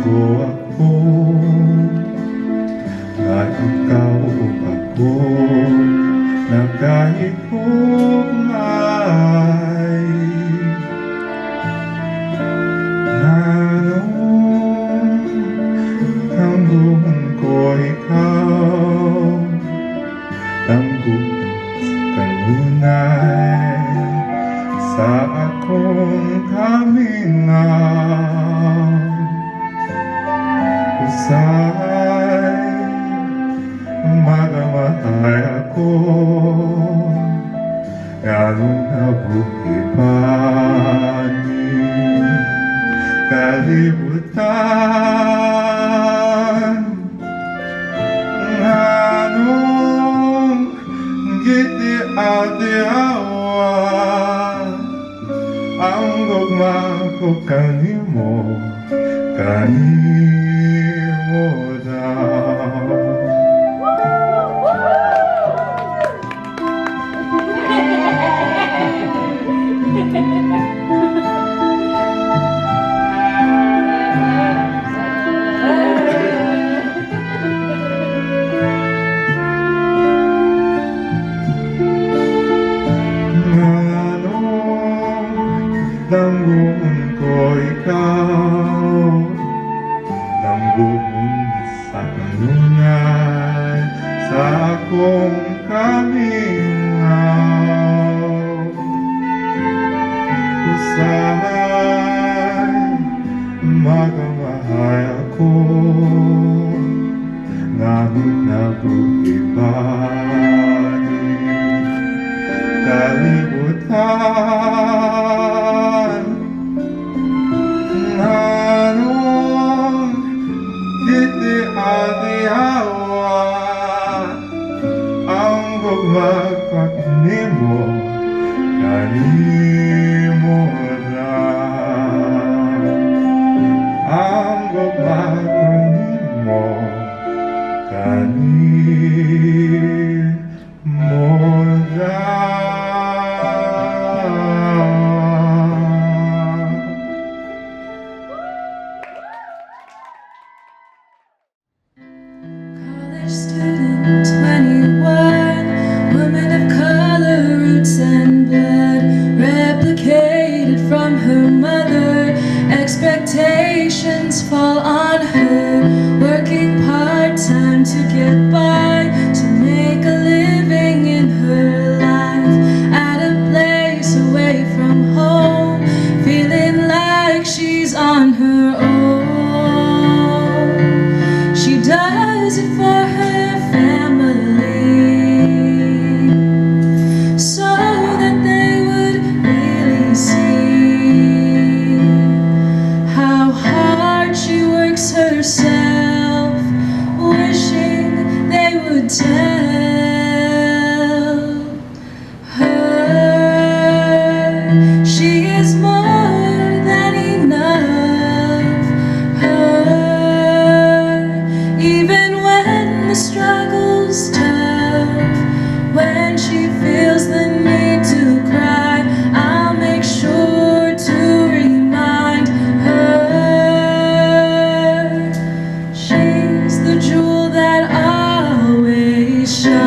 ko ako na ikaw ako na kahit umay tanggung ko ikaw tanggung kanunay sa akong kamingaw usay magamahay ako ganong nabuhi pa ni kalibutan ganong giti ati awa ang gugma ko kanimo daw. Tanggung ko ikaw tanggung sa kanunay sa akong kamingaw usay magamahay ako ngamit nabuhi pa ni kalibutan anong giti ati hawa ang gugmagkat nimo kanimo na ang gugmagkat nimo kanimo na. Student 21, woman of color, roots and blood, replicated from her mother. Expectations fall on her, working part-time to get by, to make a living in her life, at a place away from home, feeling like she's on her own. She does it for her family, so that they would really see how hard she works herself, wishing they would tell her she is more than enough. Even when the struggle's tough, when she feels the need to cry, I'll make sure to remind her she's the jewel that always shines.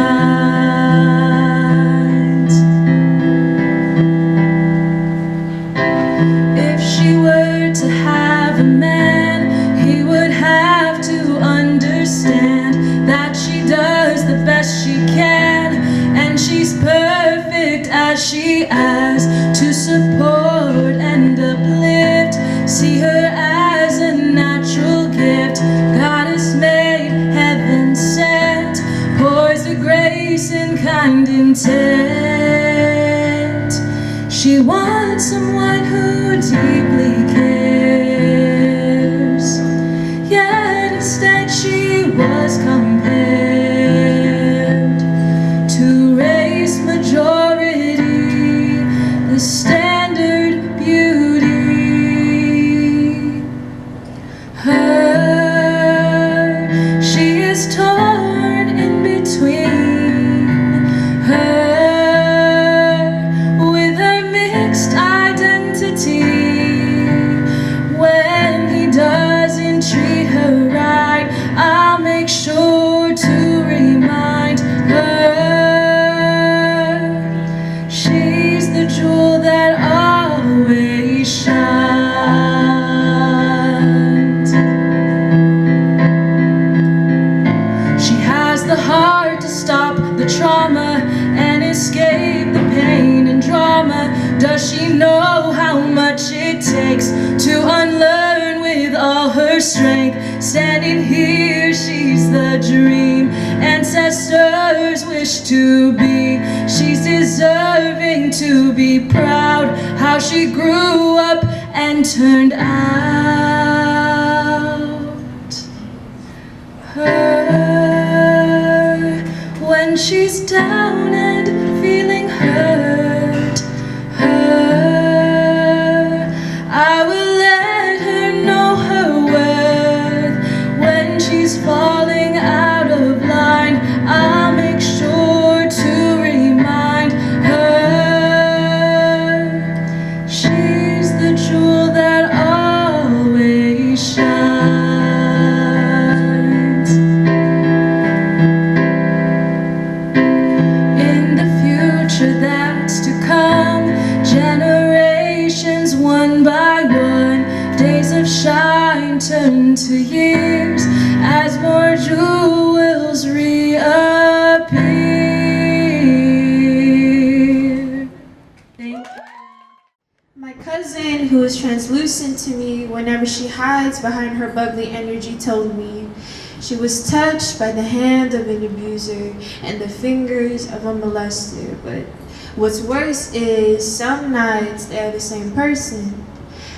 If she were to have a man, he would have to understand that she does the best she can, and she's perfect as she is, to support and uplift, see her as a natural gift. God is made, heaven sent, pours the grace and kind intent. She wants someone who deeply cares, yet instead she was compared to race majority, the standard beauty. standing here, she's the dream ancestors wish to be. She's deserving to be proud how she grew up and turned out. Her, when she's down and feeling hurt, her, I will let her know her worth. When she's falling out of line, I'll make sure to remind her she's the jewel that always shines. In the future that's to come, generations one by one, days of shine turn to years as more jewels reappear. Thank you. My cousin, who is translucent to me whenever she hides behind her bubbly energy, told me she was touched by the hand of an abuser and the fingers of a molester. But what's worse is some nights they're the same person.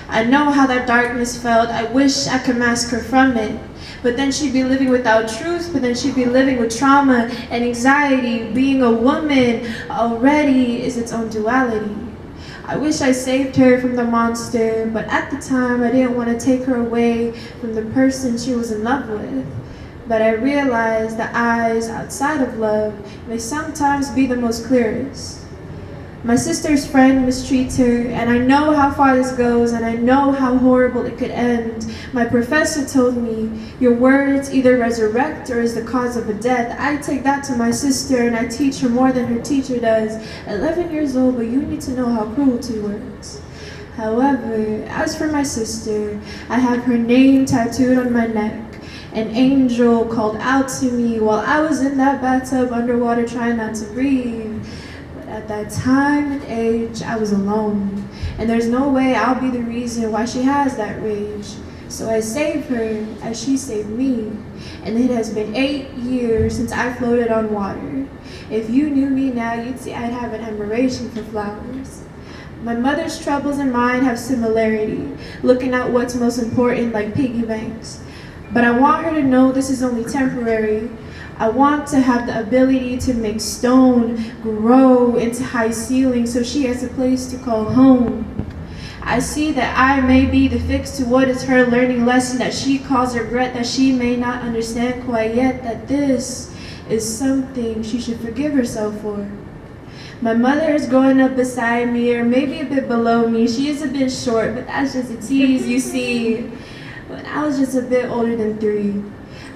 I know how that darkness felt. I wish I could mask her from it. But then she'd be living without truth, but then she'd be living with trauma and anxiety. Being a woman already is its own duality. I wish I saved her from the monster, but at the time I didn't want to take her away from the person she was in love with. But I realized the eyes outside of love may sometimes be the most clearest. My sister's friend mistreats her, and I know how far this goes, and I know how horrible it could end. My professor told me, your words either resurrect or is the cause of a death. I take that to my sister, and I teach her more than her teacher does. 11 years old, but you need to know how cruelty works. However, as for my sister, I have her name tattooed on my neck. An angel called out to me while I was in that bathtub underwater trying not to breathe. At that time and age, I was alone, and there's no way I'll be the reason why she has that rage. So I saved her as she saved me, and it has been 8 years since I floated on water. If you knew me now, you'd see I'd have an admiration for flowers. My mother's troubles and mine have similarity, looking at what's most important like piggy banks. But I want her to know this is only temporary. I want to have the ability to make stone grow into high ceilings so she has a place to call home. I see that I may be the fix to what is her learning lesson that she calls regret, that she may not understand quite yet, that this is something she should forgive herself for. My mother is growing up beside me, or maybe a bit below me. She is a bit short, but that's just a tease, you see. When I was just a bit older than 3,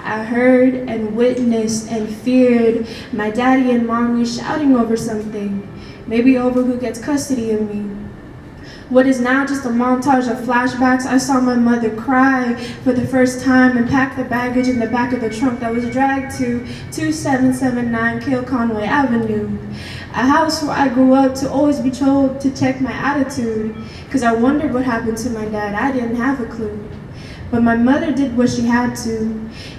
I heard and witnessed and feared my daddy and mommy shouting over something, maybe over who gets custody of me. What is now just a montage of flashbacks, I saw my mother cry for the first time and pack the baggage in the back of the trunk that was dragged to 2779 Kill Conway Avenue, a house where I grew up to always be told to check my attitude, because I wondered what happened to my dad. I didn't have a clue. But my mother did what she had to.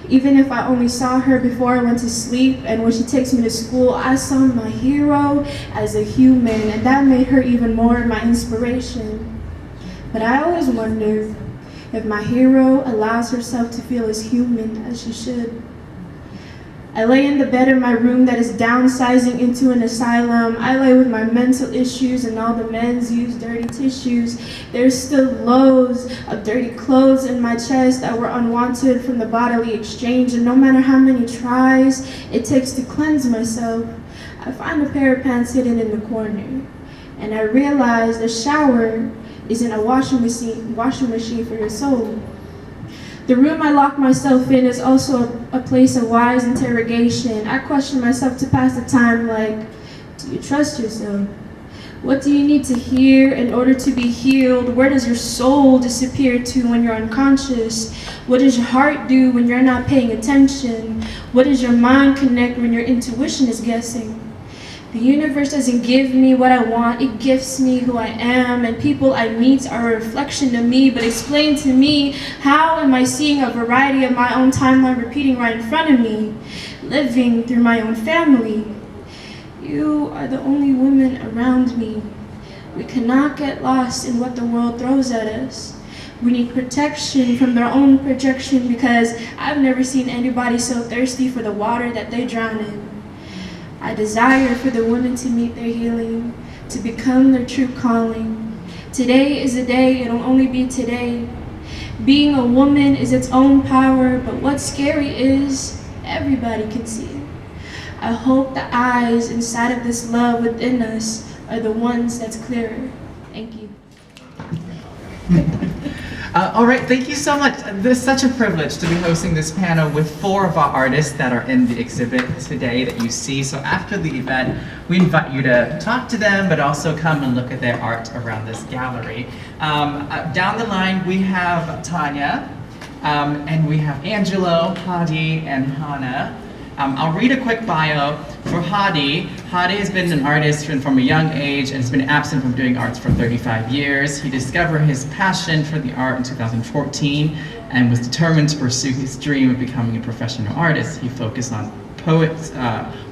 Even if I only saw her before I went to sleep, and when she takes me to school, I saw my hero as a human, and that made her even more my inspiration. But I always wonder if my hero allows herself to feel as human as she should. I lay in the bed in my room that is downsizing into an asylum. I lay with my mental issues and all the men's used dirty tissues. There's still loads of dirty clothes in my chest that were unwanted from the bodily exchange, and no matter how many tries it takes to cleanse myself, I find a pair of pants hidden in the corner. And I realize the shower isn't a washing machine for your soul. The room I lock myself in is also a place of wise interrogation. I question myself to pass the time like, do you trust yourself? What do you need to hear in order to be healed? Where does your soul disappear to when you're unconscious? What does your heart do when you're not paying attention? What does your mind connect when your intuition is guessing? The universe doesn't give me what I want, it gifts me who I am, and people I meet are a reflection of me, but explain to me, how am I seeing a variety of my own timeline repeating right in front of me, living through my own family? You are the only woman around me. We cannot get lost in what the world throws at us. We need protection from their own projection, because I've never seen anybody so thirsty for the water that they drown in. I desire for the women to meet their healing, to become their true calling. Today is the day, it'll only be today. Being a woman is its own power, but what's scary is everybody can see it. I hope the eyes inside of this love within us are the ones that's clearer. Thank you. All right, thank you so much. This is such a privilege to be hosting this panel with 4 of our artists that are in the exhibit today that you see. So after the event, we invite you to talk to them, but also come and look at their art around this gallery. Down the line, we have Tanya, and we have Angelo, Hadi, and Hana. I'll read a quick bio. For Hadi, Hadi has been an artist from a young age and has been absent from doing arts for 35 years. He discovered his passion for the art in 2014 and was determined to pursue his dream of becoming a professional artist. He focused on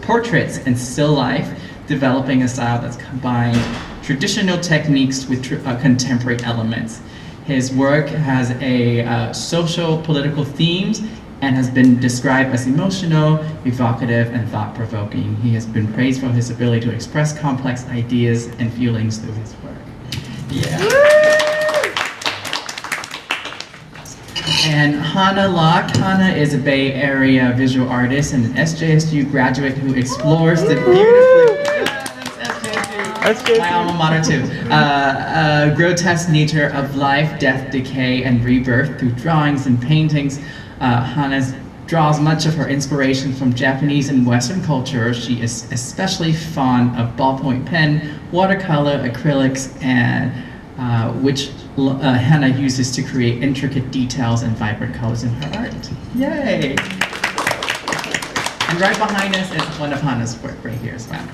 portraits and still life, developing a style that's combined traditional techniques with contemporary elements. His work has a social, political themes and has been described as emotional, evocative, and thought-provoking. He has been praised for his ability to express complex ideas and feelings through his work. Yeah. And Hana Locke. Hana is a Bay Area visual artist and an SJSU graduate who explores the beautifully my alma mater too. Grotesque nature of life, death, decay, and rebirth through drawings and paintings. Hana draws much of her inspiration from Japanese and Western culture. She is especially fond of ballpoint pen, watercolor, acrylics, and which Hana uses to create intricate details and vibrant colors in her art. Yay! And right behind us is one of Hana's work right here as well.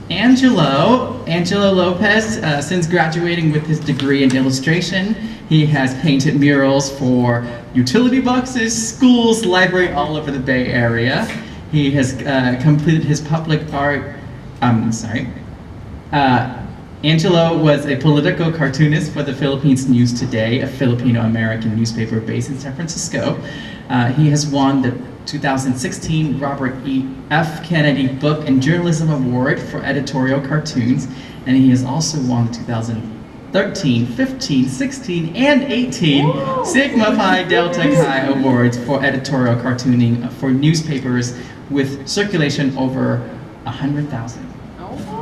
Angelo Lopez, since graduating with his degree in illustration, he has painted murals for utility boxes, schools, library all over the Bay Area. He has completed his public art, Angelo was a political cartoonist for the Philippines News Today, a Filipino American newspaper based in San Francisco. He has won the 2016 Robert E. F. Kennedy Book and Journalism Award for editorial cartoons, and he has also won the 2013, 15, 16, and 18 Sigma Phi Delta Chi Awards for editorial cartooning for newspapers with circulation over 100,000.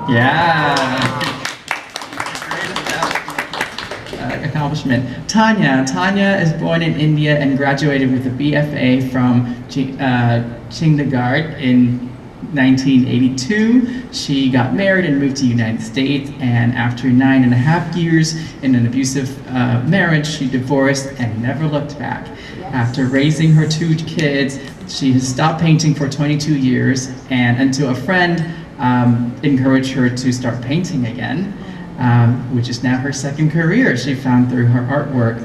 Yeah. Accomplishment. Tanya is born in India and graduated with a BFA from Chandigarh in 1982. She got married and moved to the United States, and after 9.5 years in an abusive marriage, she divorced and never looked back. After raising her 2 kids, she has stopped painting for 22 years, and until a friend encouraged her to start painting again. Which is now her second career she found through her artwork.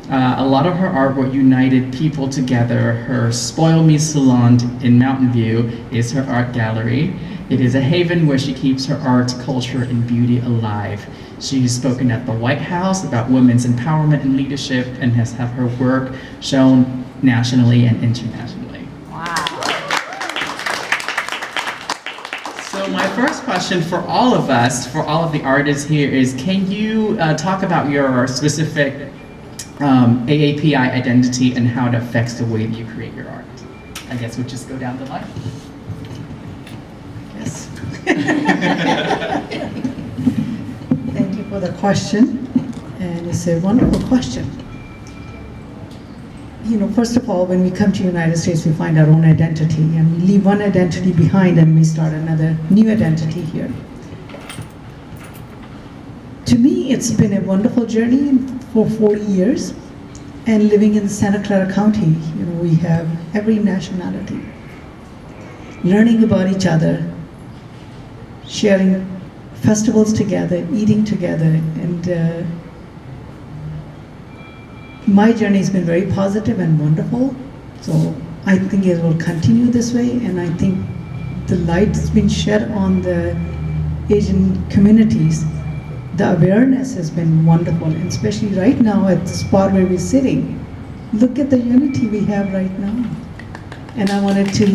A lot of her artwork united people together. Her Spoil Me Salon in Mountain View is her art gallery. It is a haven where she keeps her art, culture, and beauty alive. She has spoken at the White House about women's empowerment and leadership and has had her work shown nationally and internationally. So my first question for all of us, for all of the artists here is, can you talk about your specific AAPI identity and how it affects the way that you create your art? I guess we'll just go down the line. Yes. Thank you for the question, and it's a wonderful question. You know, first of all, when we come to the United States, we find our own identity, and we leave one identity behind and we start another new identity here. To me, it's been a wonderful journey for 40 years, and living in Santa Clara County, you know, we have every nationality. Learning about each other, sharing festivals together, eating together, and my journey has been very positive and wonderful. So I think it will continue this way, and I think the light has been shed on the Asian communities. The awareness has been wonderful, and especially right now at the spot where we're sitting. Look at the unity we have right now. And I wanted to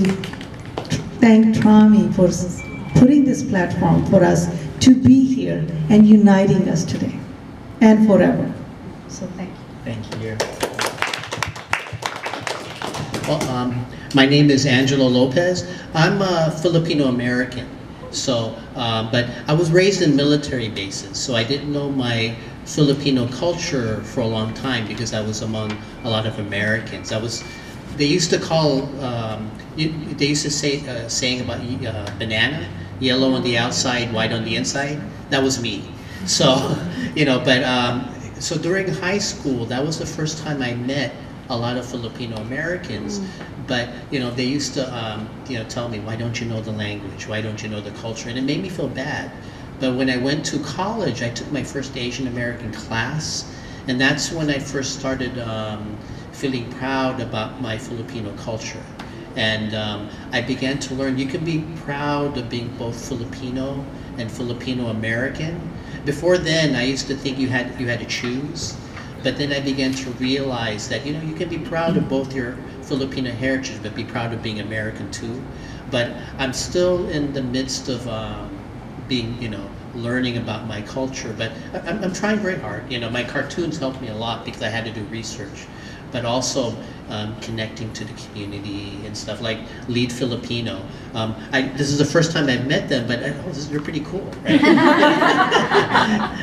thank Trami for putting this platform for us to be here and uniting us today and forever. So thank you. Thank you. Well, my name is Angelo Lopez. I'm a Filipino American. So, but I was raised in military bases, so I didn't know my Filipino culture for a long time because I was among a lot of Americans. They used to call, they used to say saying about banana, yellow on the outside, white on the inside. That was me. So, so during high school, that was the first time I met a lot of Filipino Americans. But they used to tell me, why don't you know the language? Why don't you know the culture? And it made me feel bad. But when I went to college, I took my first Asian American class, and that's when I first started feeling proud about my Filipino culture. And I began to learn you can be proud of being both Filipino and Filipino American. Before then, I used to think you had to choose. But then I began to realize that you can be proud of both your Filipino heritage, but be proud of being American too. But I'm still in the midst of being, learning about my culture. But I'm trying very hard. My cartoons helped me a lot because I had to do research, but also connecting to the community and stuff like Lead Filipino. This is the first time I've met them, but they're pretty cool, right?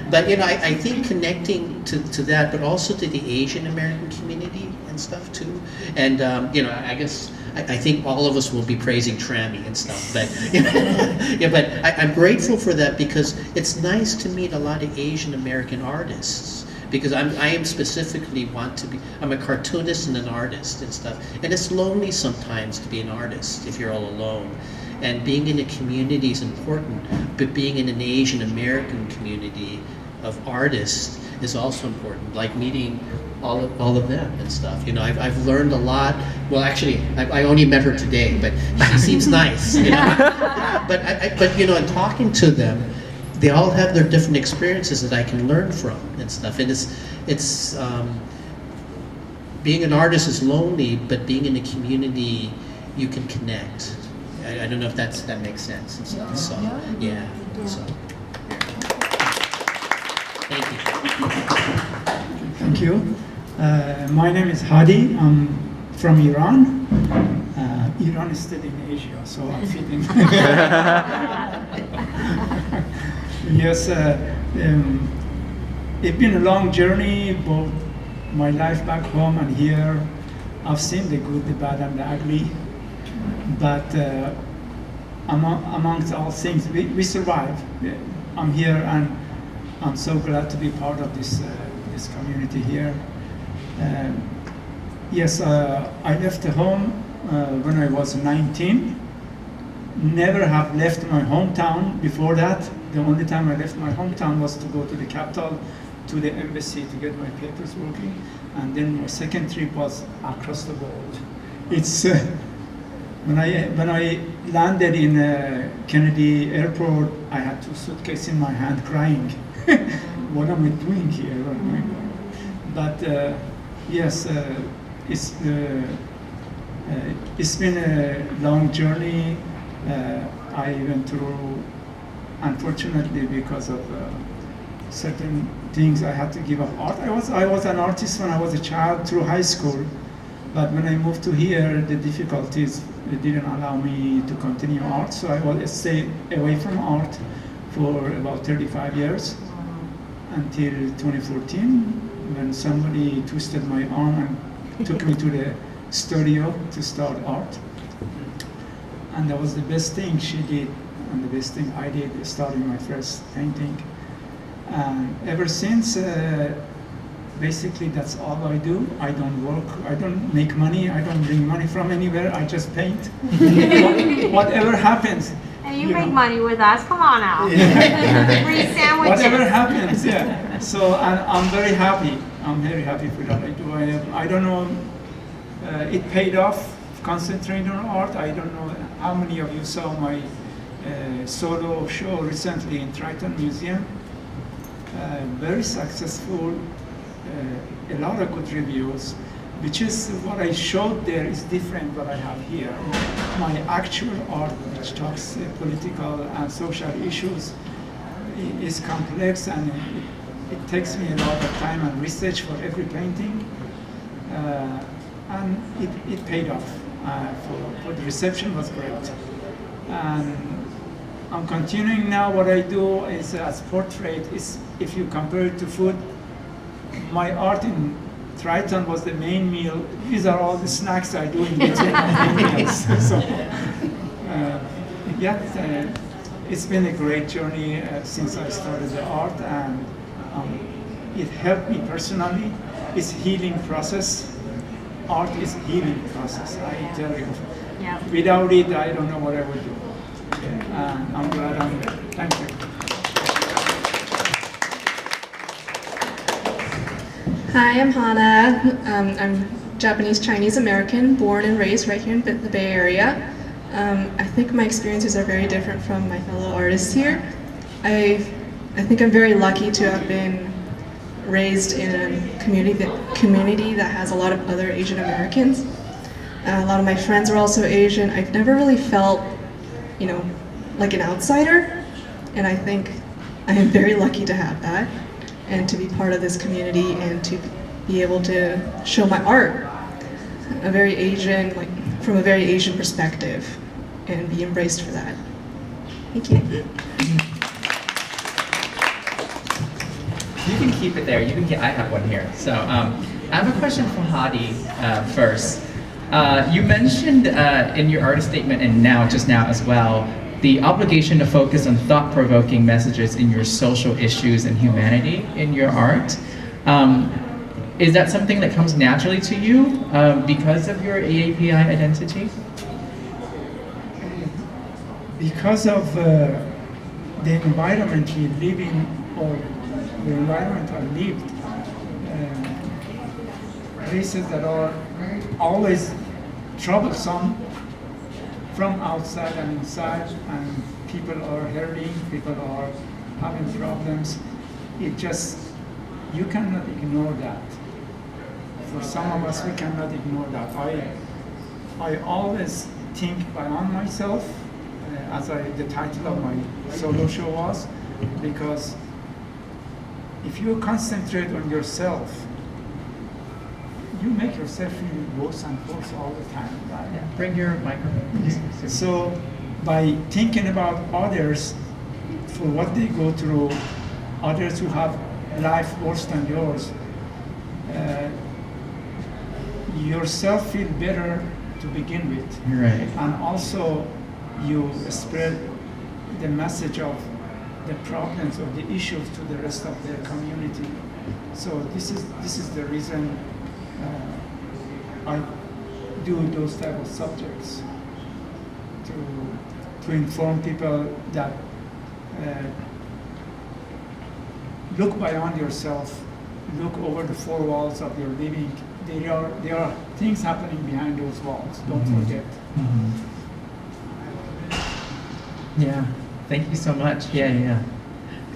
But I think connecting to that, but also to the Asian American community and stuff too. And I guess I think all of us will be praising Trami and stuff. But but I'm grateful for that because it's nice to meet a lot of Asian American artists. Because I am specifically I'm a cartoonist and an artist and stuff. And it's lonely sometimes to be an artist if you're all alone. And being in a community is important, but being in an Asian American community of artists is also important, like meeting all of them and stuff. I've learned a lot. Well, actually, I only met her today, but she seems nice. But in talking to them, they all have their different experiences that I can learn from and stuff. And it's being an artist is lonely, but being in a community, you can connect. I don't know if that makes sense and stuff. So yeah. So thank you. Thank you. My name is Hadi. I'm from Iran. Iran is still in Asia, so I'm fitting. Yes, it's been a long journey, both my life back home and here. I've seen the good, the bad, and the ugly. But amongst all things, we survive. I'm here, and I'm so glad to be part of this community here. Yes, I left the home when I was 19. Never have left my hometown before that. The only time I left my hometown was to go to the capital, to the embassy to get my papers working. And then my second trip was across the world. It's when I landed in Kennedy Airport, I had 2 suitcases in my hand, crying. What am I doing here? What am I doing? But yes, it's been a long journey. I went through, unfortunately, because of certain things, I had to give up art. I was an artist when I was a child through high school, but when I moved to here, the difficulties didn't allow me to continue art, so I stayed away from art for about 35 years until 2014, when somebody twisted my arm and took me to the studio to start art. And that was the best thing she did, and the best thing I did, starting my first painting. And ever since, basically that's all I do. I don't work, I don't make money, I don't bring money from anywhere, I just paint. Whatever happens. And you You make know. money with us. Come on out. Free sandwiches. Whatever happens, yeah. So I'm very happy. I'm very happy for that. I don't know. It paid off. Concentrating on art. I don't know how many of you saw my solo show recently in Triton Museum. Very successful. A lot of good reviews. Which is what I showed there is different what I have here. My actual art, which talks political and social issues, is complex, and it takes me a lot of time and research for every painting, and it paid off. For the reception was great, and I'm continuing now. What I do is as portrait is, if you compare it to food, my art in Triton was the main meal. These are all the snacks I do in between my main meals. So, it's been a great journey since I started the art, and it helped me personally. It's healing process. Art is healing process, I tell you. Yeah. Without it, I don't know what I would do. And I'm glad I'm there. Thank you. Hi, I'm Hana. I'm Japanese Chinese American, born and raised right here in the Bay Area. I think my experiences are very different from my fellow artists here. I think I'm very lucky to have been raised in a community that has a lot of other Asian Americans. A lot of my friends are also Asian. I've never really felt, like an outsider, and I think I am very lucky to have that, and to be part of this community, and to be able to show my art, from a very Asian perspective, and be embraced for that. Thank you. You can keep it there. I have one here. So I have a question for Hadi first. You mentioned in your artist statement, and just now as well, the obligation to focus on thought-provoking messages in your social issues and humanity in your art. Is that something that comes naturally to you because of your AAPI identity? Because of the environment we live in, or the environment I lived, places that are always troublesome from outside and inside, and people are hurting, people are having problems. You cannot ignore that. For some of us, we cannot ignore that. I always think beyond myself, the title of my solo show was, because if you concentrate on yourself, you make yourself feel worse and worse all the time. Right? Yeah. Bring your microphone. So by thinking about others for what they go through, others who have life worse than yours, yourself feel better to begin with. Right. And also you spread the message of the problems or the issues to the rest of the community. So this is the reason I do those type of subjects, to inform people that look beyond yourself, look over the four walls of your living. There are things happening behind those walls. Don't forget. Yeah. Thank you so much. Yeah.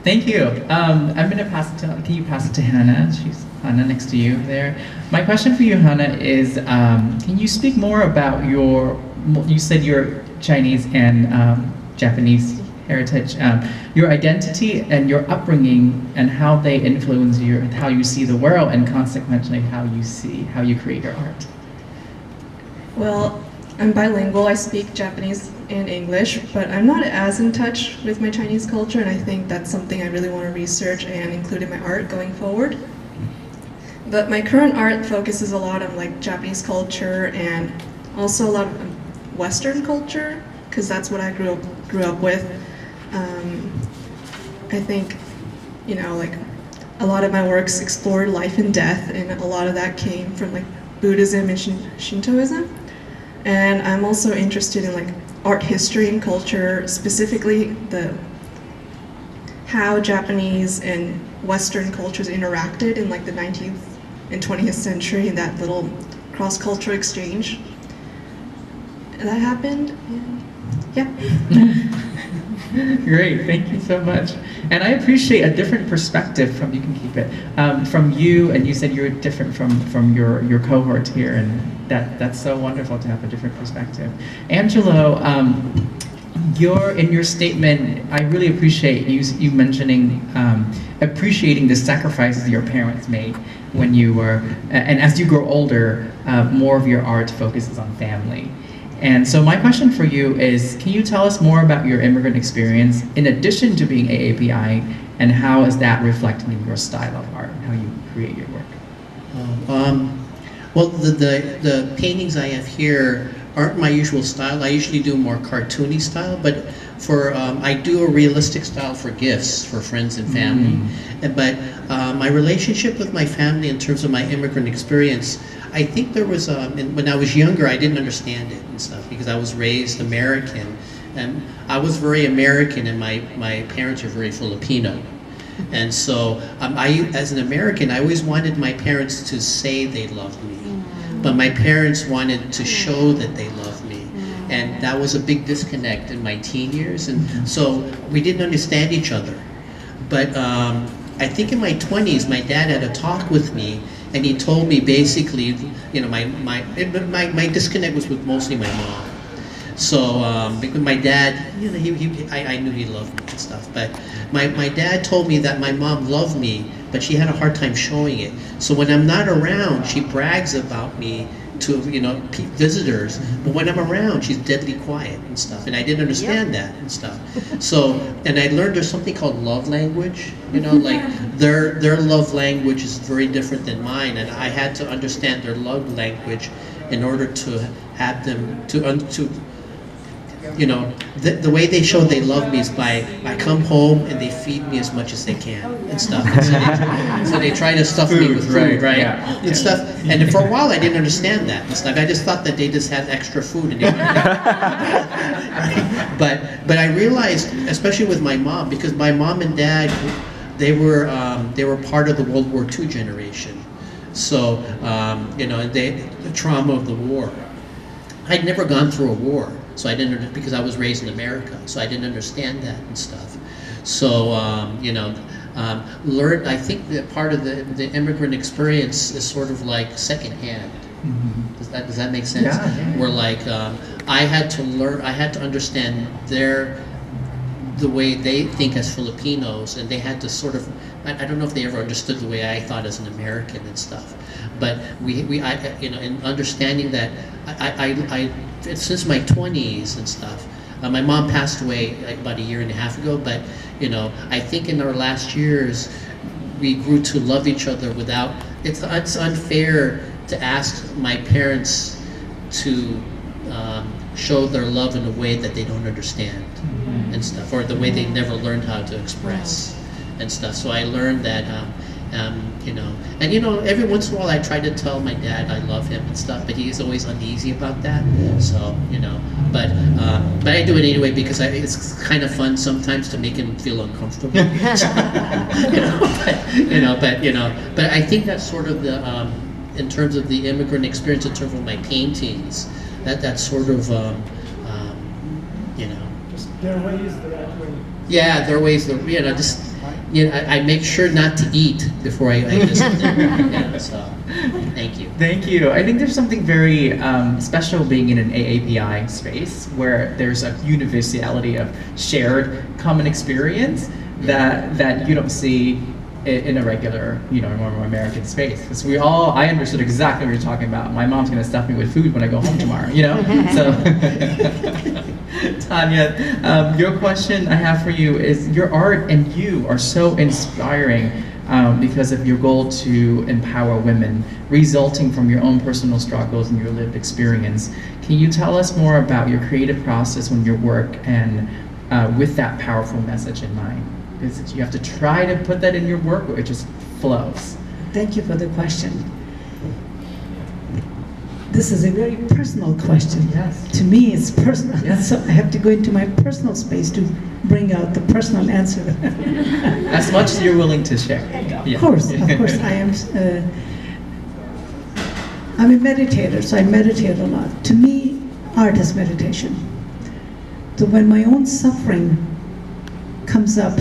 Thank you. I'm going to pass it to. Can you pass it to Hana? She's Hana next to you there. My question for you, Hana, is can you speak more about you said your Chinese and Japanese heritage, your identity and your upbringing, and how they influence you and how you see the world, and consequently how you create your art? Well, I'm bilingual. I speak Japanese and English, but I'm not as in touch with my Chinese culture, and I think that's something I really want to research and include in my art going forward. But my current art focuses a lot on Japanese culture, and also a lot of Western culture, because that's what I grew up with. I think, a lot of my works explored life and death, and a lot of that came from Buddhism and Shintoism. And I'm also interested in like art history and culture, specifically how Japanese and Western cultures interacted in like the 19th and 20th century, in that little cross-cultural exchange that happened. And yeah. Great, thank you so much. And I appreciate a different perspective from, you can keep it, from you, and you said you're different from your cohort here, and that's so wonderful to have a different perspective. Angelo, in your statement, I really appreciate you mentioning appreciating the sacrifices your parents made when you were, and as you grow older, more of your art focuses on family. And so my question for you is, can you tell us more about your immigrant experience in addition to being AAPI, and how is that reflected in your style of art, how you create your work? Well, the paintings I have here aren't my usual style. I usually do more cartoony style, but I do a realistic style for gifts for friends and family. But my relationship with my family in terms of my immigrant experience, I think there was, when I was younger, I didn't understand it and stuff because I was raised American. And I was very American, and my parents are very Filipino. And so as an American, I always wanted my parents to say they loved me. But my parents wanted to show that they loved me. And that was a big disconnect in my teen years. And so we didn't understand each other. But I think in my 20s, my dad had a talk with me, and he told me basically, you know, my disconnect was with mostly my mom. So because my dad, you know, I knew he loved me and stuff. But my dad told me that my mom loved me, but she had a hard time showing it. So when I'm not around, she brags about me to, you know, visitors. But when I'm around, she's deadly quiet and stuff. And I didn't understand that and stuff. So, and I learned there's something called love language. You know, like their love language is very different than mine, and I had to understand their love language in order to have them to you know, the way they show they love me is by I come home and they feed me as much as they can and stuff. And so they try to stuff me with food, right? Yeah. And stuff. And for a while I didn't understand that and stuff. I just thought that they just had extra food. And but I realized, especially with my mom, because my mom and dad, they were part of the World War II generation. So you know, the trauma of the war. I'd never gone through a war. So I didn't, because I was raised in America, so I didn't understand that and stuff. So you know, I think that part of the immigrant experience is sort of like secondhand. Does that make sense? Yeah. Where like I had to learn, I had to understand the way they think as Filipinos, and they had to sort of, I don't know if they ever understood the way I thought as an American and stuff. But I you know, in understanding that, I since my 20s and stuff, my mom passed away like about 1.5 years ago, but you know, I think in our last years, we grew to love each other without, it's unfair to ask my parents to show their love in a way that they don't understand and stuff, or the way they never learned how to express and stuff. So I learned that you know, and you know, every once in a while I try to tell my dad I love him and stuff, but he's always uneasy about that. So you know, but I do it anyway because it's kind of fun sometimes to make him feel uncomfortable. But I think that's sort of the in terms of the immigrant experience, in terms of my paintings, that's sort of you know, Just their way is the right way. yeah, there are ways that, you know, just, you know, I make sure not to eat before I just, yeah, so, thank you. Thank you. I think there's something very special being in an AAPI space where there's a universality of shared common experience that you don't see in a regular, you know, normal American space. Because I understood exactly what you're talking about. My mom's gonna stuff me with food when I go home tomorrow, you know? So, Tanya, your question I have for you is, your art and you are so inspiring because of your goal to empower women, resulting from your own personal struggles and your lived experience. Can you tell us more about your creative process when you work, and with that powerful message in mind? Because you have to try to put that in your work, or it just flows. Thank you for the question. this is a very personal question. Yes. To me, it's personal. Yes. So I have to go into my personal space to bring out the personal answer. As much as you're willing to share. Of course, I am. I'm a meditator, so I meditate a lot. To me, art is meditation. So when my own suffering comes up,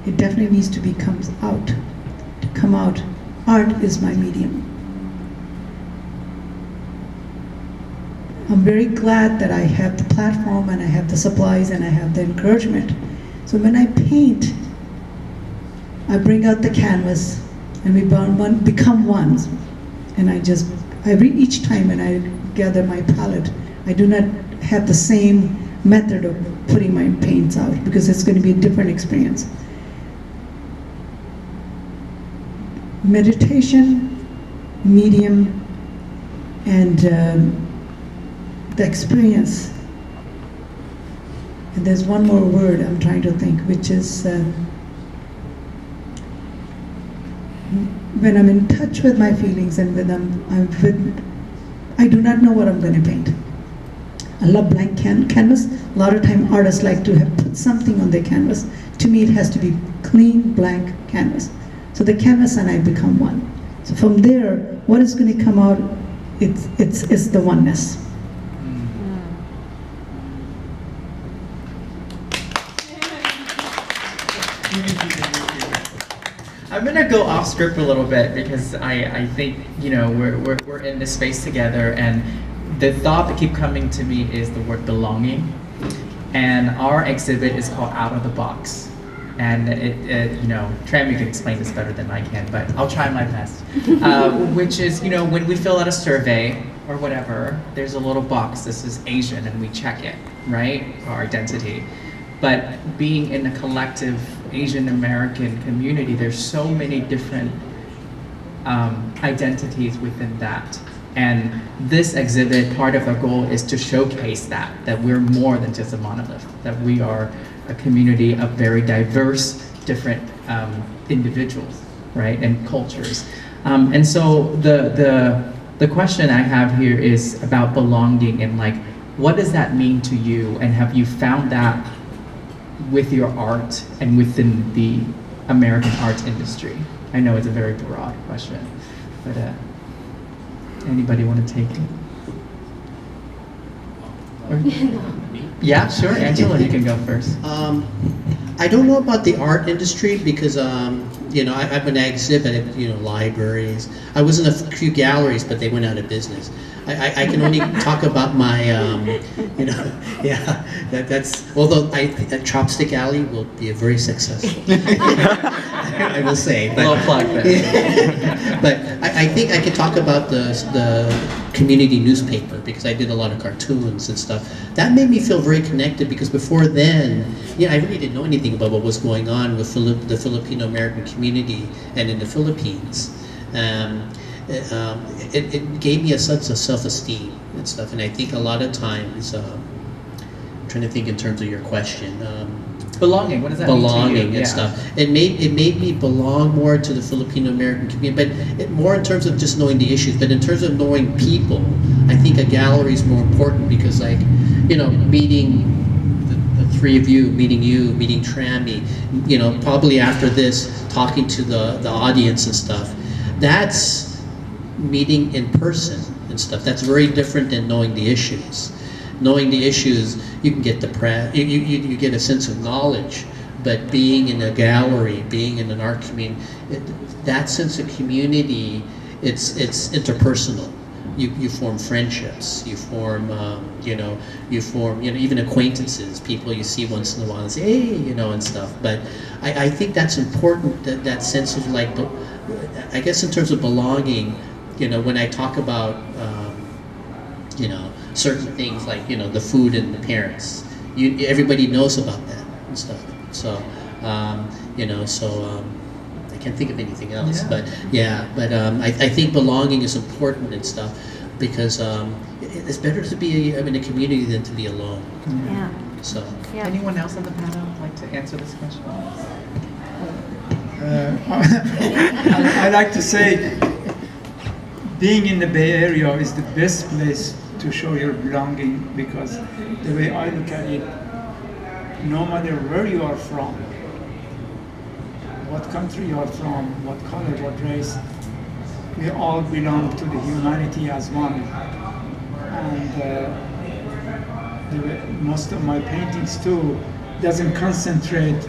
it definitely needs to comes out. To come out, art is my medium. I'm very glad that I have the platform and I have the supplies and I have the encouragement. So when I paint, I bring out the canvas and we become one. And each time when I gather my palette, I do not have the same method of putting my paints out because it's going to be a different experience. Meditation, medium, and the experience. And there's one more word I'm trying to think, which is when I'm in touch with my feelings and I do not know what I'm going to paint. I love blank canvas. A lot of time artists like to have put something on their canvas. To me, it has to be clean, blank canvas. So the canvas and I become one. So from there, what is going to come out? It's the oneness. I'm gonna go off script a little bit because I think we're in this space together, and the thought that keep coming to me is the word belonging, and our exhibit is called Out of the Box, and Trami can explain this better than I can, but I'll try my best. Which is when we fill out a survey or whatever, there's a little box. This is Asian, and we check it, right? Our identity. But being in a collective Asian American community, there's so many different identities within that. And this exhibit, part of our goal is to showcase that we're more than just a monolith, that we are a community of very diverse, different individuals, right, and cultures. And so the question I have here is about belonging and what does that mean to you, and have you found that with your art and within the American art industry? I know it's a very broad question, but anybody want to take it? Yeah, sure, Angelo, you can go first. I don't know about the art industry because I've been exhibited at libraries. I was in a few galleries, but they went out of business. I can only talk about my that's although I think that Chopsticks Alley will be a very successful. I will say, but, little plug there. but I think I could talk about the community newspaper because I did a lot of cartoons and stuff. That made me feel very connected because before then, I really didn't know anything about what was going on with the Filipino American community and in the Philippines. It gave me a sense of self-esteem and stuff, and I think a lot of times, I'm trying to think in terms of your question. Belonging, what does that mean to you? Belonging and stuff. It made me belong more to the Filipino American community, but more in terms of just knowing the issues. But in terms of knowing people, I think a gallery is more important because, meeting the three of you, meeting Trami, probably after this, talking to the audience and stuff. That's meeting in person and stuff. That's very different than knowing the issues. Knowing the issues, you can get depressed. You get a sense of knowledge, but being in a gallery, being in an art community, that sense of community, it's interpersonal. You form friendships. You form even acquaintances. People you see once in a while and say, hey, and stuff. But I think that's important. That sense of I guess in terms of belonging, when I talk about certain things like the food and the parents, everybody knows about that and stuff. So I can't think of anything else. Yeah. But I think belonging is important and stuff because it's better to be in a community than to be alone. Yeah. So. Yeah. Anyone else on the panel like to answer this question? I like to say being in the Bay Area is the best place to show your belonging, because the way I look at it, no matter where you are from, what country you are from, what color, what race, we all belong to the humanity as one. And most of my paintings too doesn't concentrate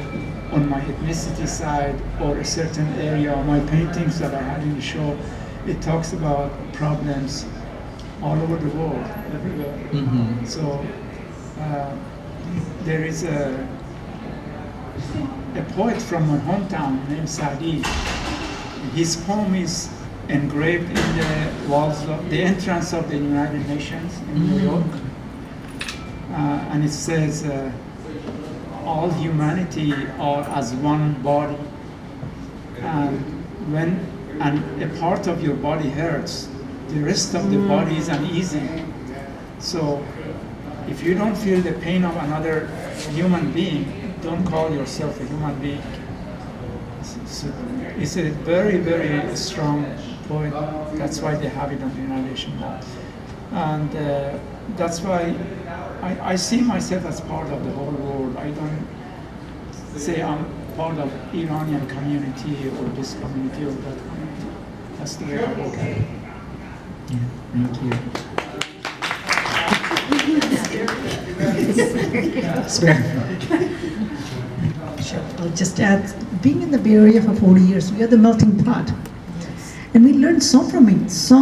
on my ethnicity side or a certain area. My paintings that I had in the show, it talks about problems all over the world, everywhere. Mm-hmm. So there is a poet from my hometown named Hadi. His poem is engraved in the walls of the entrance of the United Nations in New York. And it says, all humanity are as one body. And when a part of your body hurts, the rest of the body is uneasy. So if you don't feel the pain of another human being, don't call yourself a human being. It's a very, very strong point. That's why they have it on the United Nations Wall. And that's why I see myself as part of the whole world. I don't say I'm part of Iranian community or this community or that community. That's the way I look at it. Yeah, thank you. Sure. I'll just add, being in the Bay Area for 40 years, we are the melting pot. And we learn so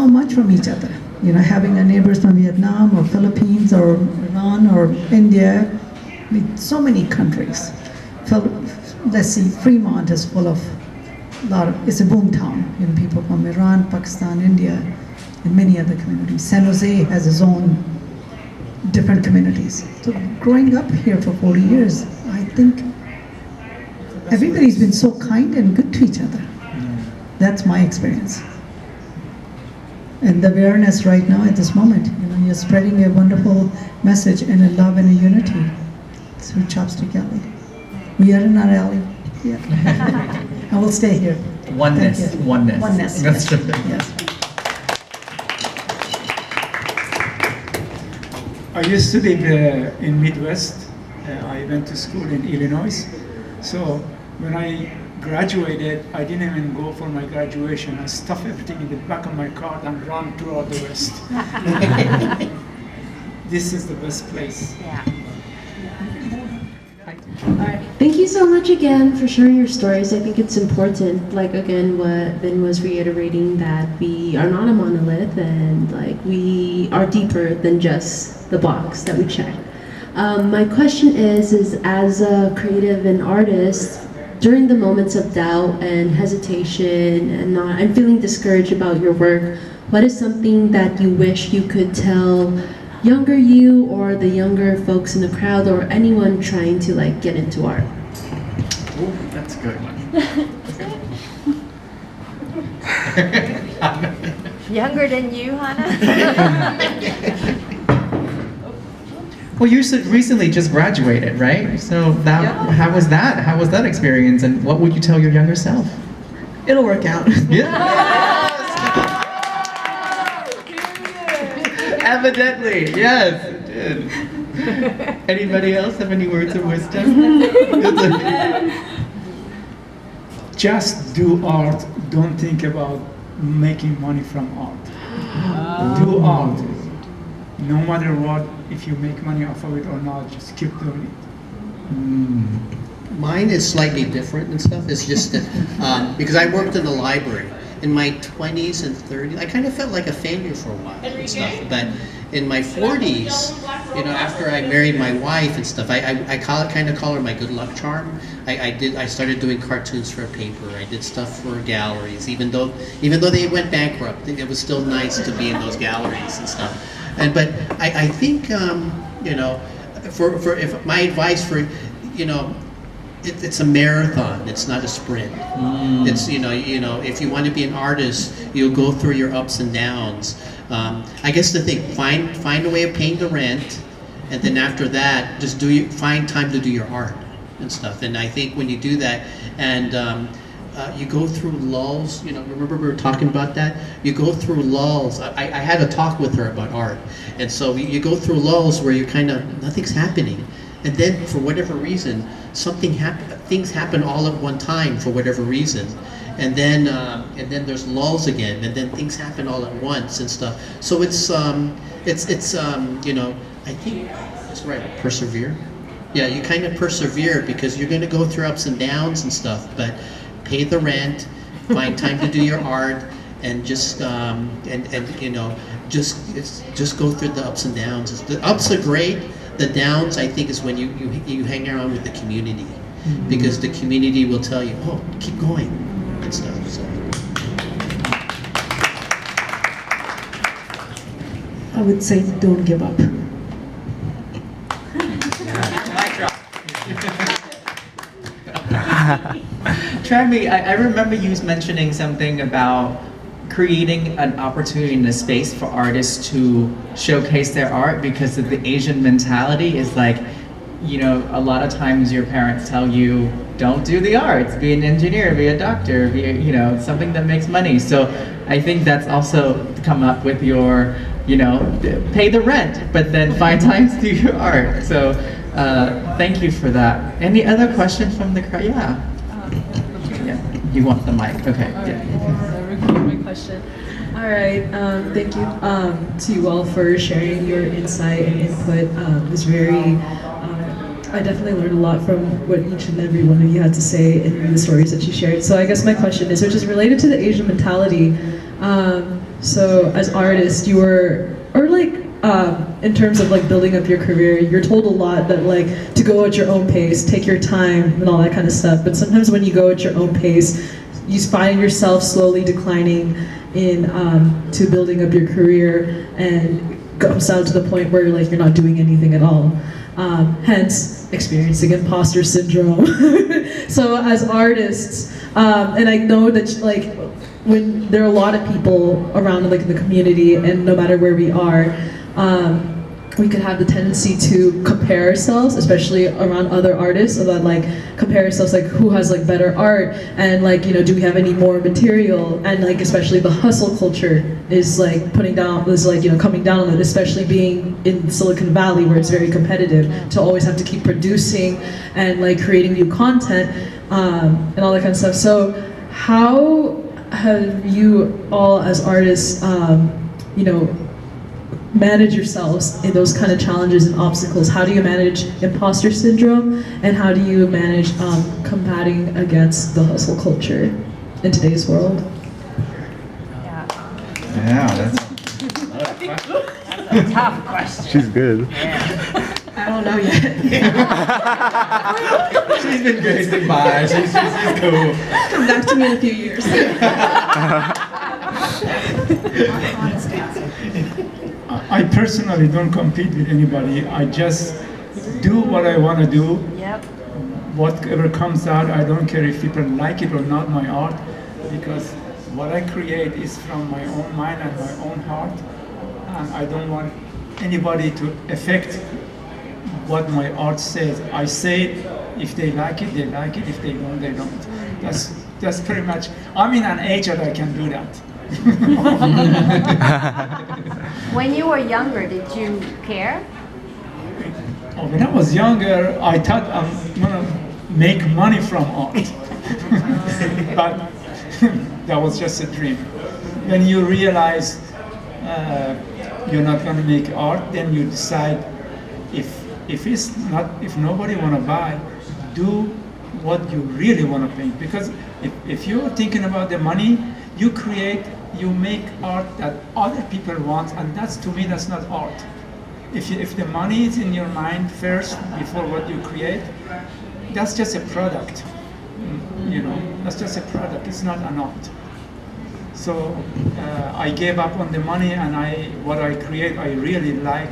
much from each other. You know, having our neighbors from Vietnam or Philippines or Iran or India, so many countries. Let's see, Fremont is full of it's a boom town. You know, people from Iran, Pakistan, India, and many other communities. San Jose has its own different communities. So growing up here for 40 years, I think everybody's been so kind and good to each other. That's my experience. And the awareness right now at this moment, you know, you're spreading a wonderful message and a love and a unity through Chopsticks Alley. We are in our alley. Yeah. I will stay here. Oneness. Thank you. Oneness. Oneness. That's Yes. the thing. Yes. I used to live in Midwest. I went to school in Illinois. So when I graduated, I didn't even go for my graduation. I stuffed everything in the back of my car and ran throughout the West. This is the best place. Yeah. All right. Thank you so much again for sharing your stories. I think it's important, like again, what Ben was reiterating, that we are not a monolith and like we are deeper than just the box that we check. My question is as a creative and artist, during the moments of doubt and hesitation and feeling discouraged about your work, what is something that you wish you could tell younger you or the younger folks in the crowd or anyone trying to like get into art? Ooh, that's a good one. Younger than you, Hana? Well, you recently just graduated, right? So how was that? How was that experience? And what would you tell your younger self? It'll work out. Evidently, yes, it did. Anybody else have any words of wisdom? Just do art. Don't think about making money from art. Do art. No matter what, if you make money off of it or not, just keep doing it. Mine is slightly different and stuff. It's just that because I worked in the library in my 20s and 30s, I kind of felt like a failure for a while and stuff. But in my 40s, you know, after I married my wife and stuff, I kind of call her my good luck charm. I started doing cartoons for a paper. I did stuff for galleries, even though they went bankrupt. It was still nice to be in those galleries and stuff. But I think you know, if my advice for, you know, it's a marathon. It's not a sprint. It's you know if you want to be an artist, you'll go through your ups and downs. I guess the thing, find a way of paying the rent, and then after that, just find time to do your art and stuff. And I think when you do that, and you go through lulls. You know, remember we were talking about that? You go through lulls. I had a talk with her about art, and so you go through lulls where you kind of, nothing's happening, and then for whatever reason, things happen all at one time for whatever reason, and then there's lulls again, and then things happen all at once and stuff. So it's you know, I think that's right. Persevere. Yeah, you kind of persevere because you're going to go through ups and downs and stuff, but pay the rent, find time to do your art, and just you know, just go through the ups and downs. The ups are great. The downs, I think, is when you hang around with the community, because the community will tell you, oh, keep going and stuff. So. I would say don't give up. Trami, I remember you mentioning something about creating an opportunity and a space for artists to showcase their art, because of the Asian mentality is like, you know, a lot of times your parents tell you, don't do the arts, be an engineer, be a doctor, be, you know, something that makes money. So I think that's also come up with your, you know, pay the rent, but then find time to do your art. So thank you for that. Any other questions from the crowd? Yeah. You want the mic? Okay. Record my question. All right. Thank you to you all for sharing your insight and input. It was very. I definitely learned a lot from what each and every one of you had to say and the stories that you shared. So I guess my question is, which is related to the Asian mentality. So as artists, you were, or like in terms of like building up your career, you're told a lot that like to go at your own pace, take your time and all that kind of stuff. But sometimes when you go at your own pace, you find yourself slowly declining in to building up your career, and comes down to the point where like you're not doing anything at all. Hence experiencing imposter syndrome. So as artists, and I know that like when there are a lot of people around like in the community, and no matter where we are, we could have the tendency to compare ourselves, especially around other artists, about like compare ourselves like who has like better art, and like, you know, do we have any more material, and like especially the hustle culture is like coming down on it, especially being in Silicon Valley where it's very competitive, to always have to keep producing and like creating new content and all that kind of stuff. So how have you all as artists, you know, manage yourselves in those kind of challenges and obstacles? How do you manage imposter syndrome, and how do you manage combating against the hustle culture in today's world? Yeah, that's a tough question. She's good. I don't know yet. She's been gracing by. She's cool. Come back to me in a few years. I personally don't compete with anybody. I just do what I want to do. Yep. Whatever comes out, I don't care if people like it or not, my art, because what I create is from my own mind and my own heart, and I don't want anybody to affect what my art says. I say it, if they like it, they like it. If they don't, they don't. That's pretty much. I'm in an age that I can do that. When you were younger, did you care? When I was younger, I thought I'm gonna make money from art, but that was just a dream. When you realize you're not gonna make art, then you decide if nobody wanna buy, do what you really wanna paint. Because if you're thinking about the money, you make art that other people want, and to me that's not art. If the money is in your mind first before what you create, that's just a product. You know, that's just a product. It's not an art. So I gave up on the money, and what I create I really like.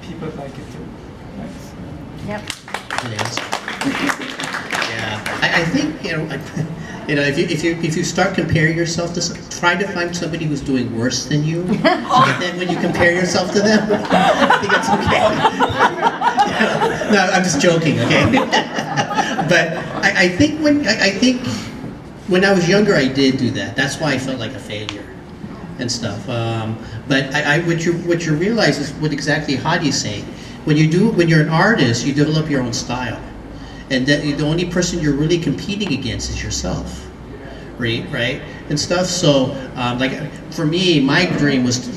People like it too. Yep. Yeah, I think if you start comparing yourself to try to find somebody who's doing worse than you, and then when you compare yourself to them, I think it's okay. No, I'm just joking, okay? But I think when I was younger, I did do that. That's why I felt like a failure and stuff. But what you realize is what exactly Hadi's saying. When you're an artist, you develop your own style, and that the only person you're really competing against is yourself, right, and stuff. So, like for me, my dream was,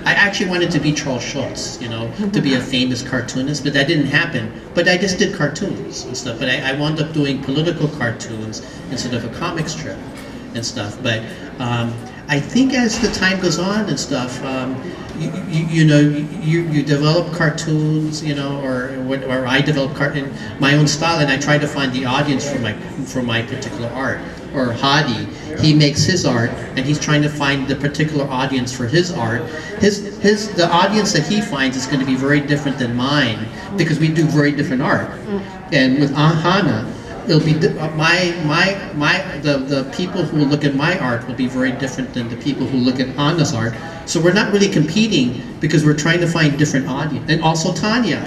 I actually wanted to be Charles Schulz, to be a famous cartoonist, but that didn't happen. But I just did cartoons and stuff. But I wound up doing political cartoons instead of a comic strip and stuff. But I think as the time goes on and stuff, you develop cartoons, or I develop my own style, and I try to find the audience for my particular art. Or Hadi, he makes his art, and he's trying to find the particular audience for his art. The audience that he finds is going to be very different than mine because we do very different art. And with Hana, it'll be the people who look at my art will be very different than the people who look at Hana's art. So we're not really competing because we're trying to find different audience. And also Tanya,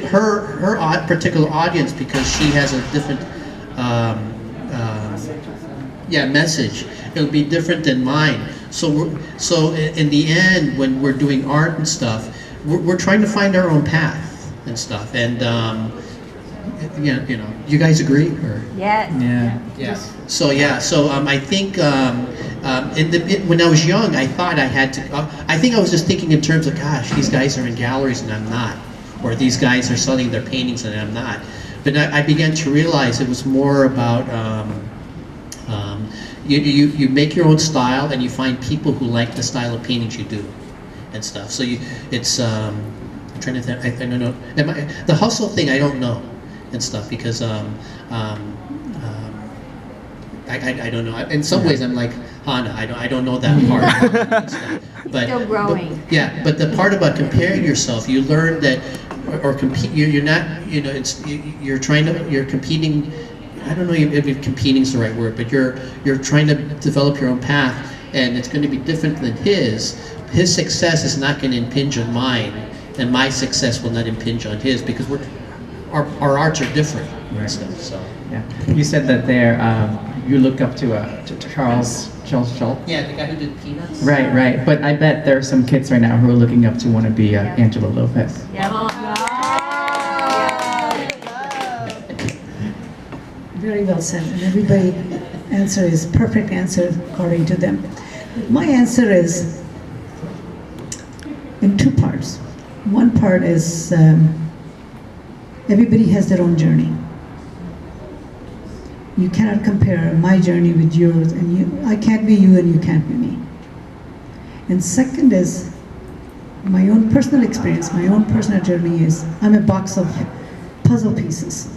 her particular audience, because she has a different message. It'll be different than mine. So in the end, when we're doing art and stuff, we're trying to find our own path and stuff. And you guys agree? Or? Yes. Yeah. So I think when I was young, I thought I had to. I think I was just thinking in terms of, gosh, these guys are in galleries and I'm not, or these guys are selling their paintings and I'm not. But I began to realize it was more about you make your own style and you find people who like the style of paintings you do and stuff. So it's I'm trying to think. I don't know. The hustle thing I don't know and stuff because I don't know. In some ways I'm like Hana. I don't know that part. And stuff. But still growing. But the part about comparing yourself, you learn that or compete. You're not. You're competing. I don't know if competing is the right word, but you're trying to develop your own path, and it's going to be different than his. His success is not going to impinge on mine, and my success will not impinge on his because our arts are different. Right. So. Yeah. You said that you look up to Charles Schulz. Yeah, the guy who did Peanuts. Right. But I bet there are some kids right now who are looking up to want to be Angelo Lopez. Yeah. Very well said, and everybody's answer is perfect answer according to them. My answer is in two parts. One part is everybody has their own journey. You cannot compare my journey with yours, and I can't be you and you can't be me. And second is my own personal experience, my own personal journey is I'm a box of puzzle pieces.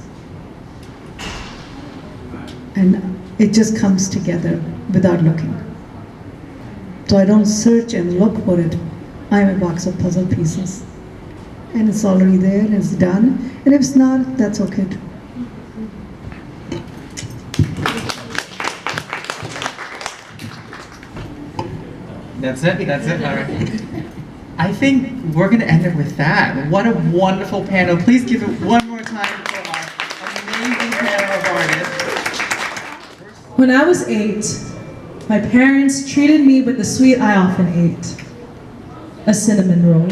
And it just comes together without looking. So I don't search and look for it. I'm a box of puzzle pieces. And it's already there, and it's done. And if it's not, that's okay too. That's it? All right. I think we're going to end it with that. What a wonderful panel. Please give it one more time for our amazing panel of artists. When I was 8, my parents treated me with the sweet I often ate, a cinnamon roll.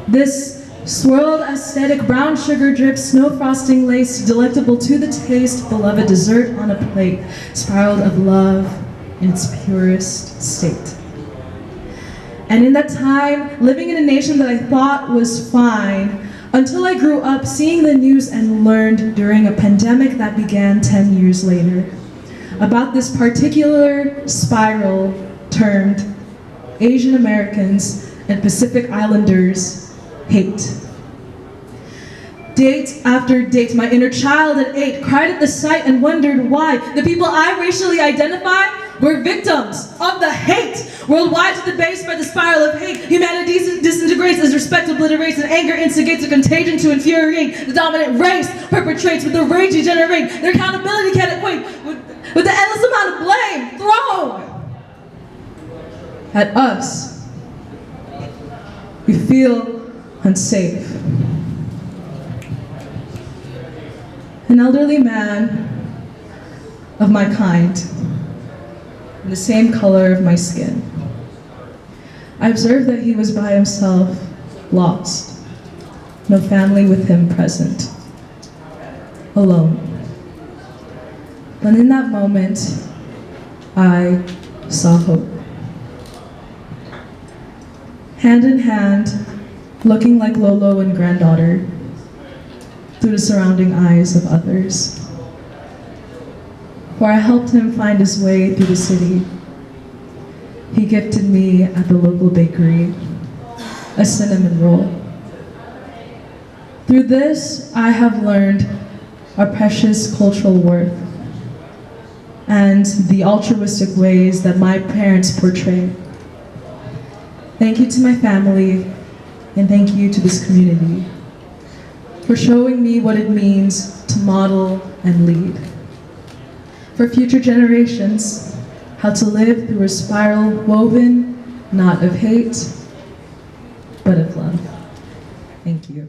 This swirled aesthetic brown sugar drip, snow frosting lace, delectable to the taste, beloved dessert on a plate, spiraled of love in its purest state. And in that time, living in a nation that I thought was fine, until I grew up seeing the news and learned during a pandemic that began 10 years later about this particular spiral termed Asian Americans and Pacific Islanders hate. Date after date, my inner child at 8 cried at the sight and wondered why the people I racially identify were victims of the hate. Worldwide to the base by the spiral of hate, humanity disintegrates as respect obliterates and anger instigates a contagion to infuriate. The dominant race perpetrates with the rage you generate. Their accountability can't equate with the endless amount of blame thrown at us. We feel unsafe. An elderly man of my kind, in the same color of my skin. I observed that he was by himself, lost, no family with him present, alone. But in that moment, I saw hope. Hand in hand, looking like Lolo and granddaughter, through the surrounding eyes of others, where I helped him find his way through the city. He gifted me at the local bakery a cinnamon roll. Through this, I have learned our precious cultural worth and the altruistic ways that my parents portray. Thank you to my family, and thank you to this community for showing me what it means to model and lead. For future generations, how to live through a spiral woven not of hate, but of love. Thank you.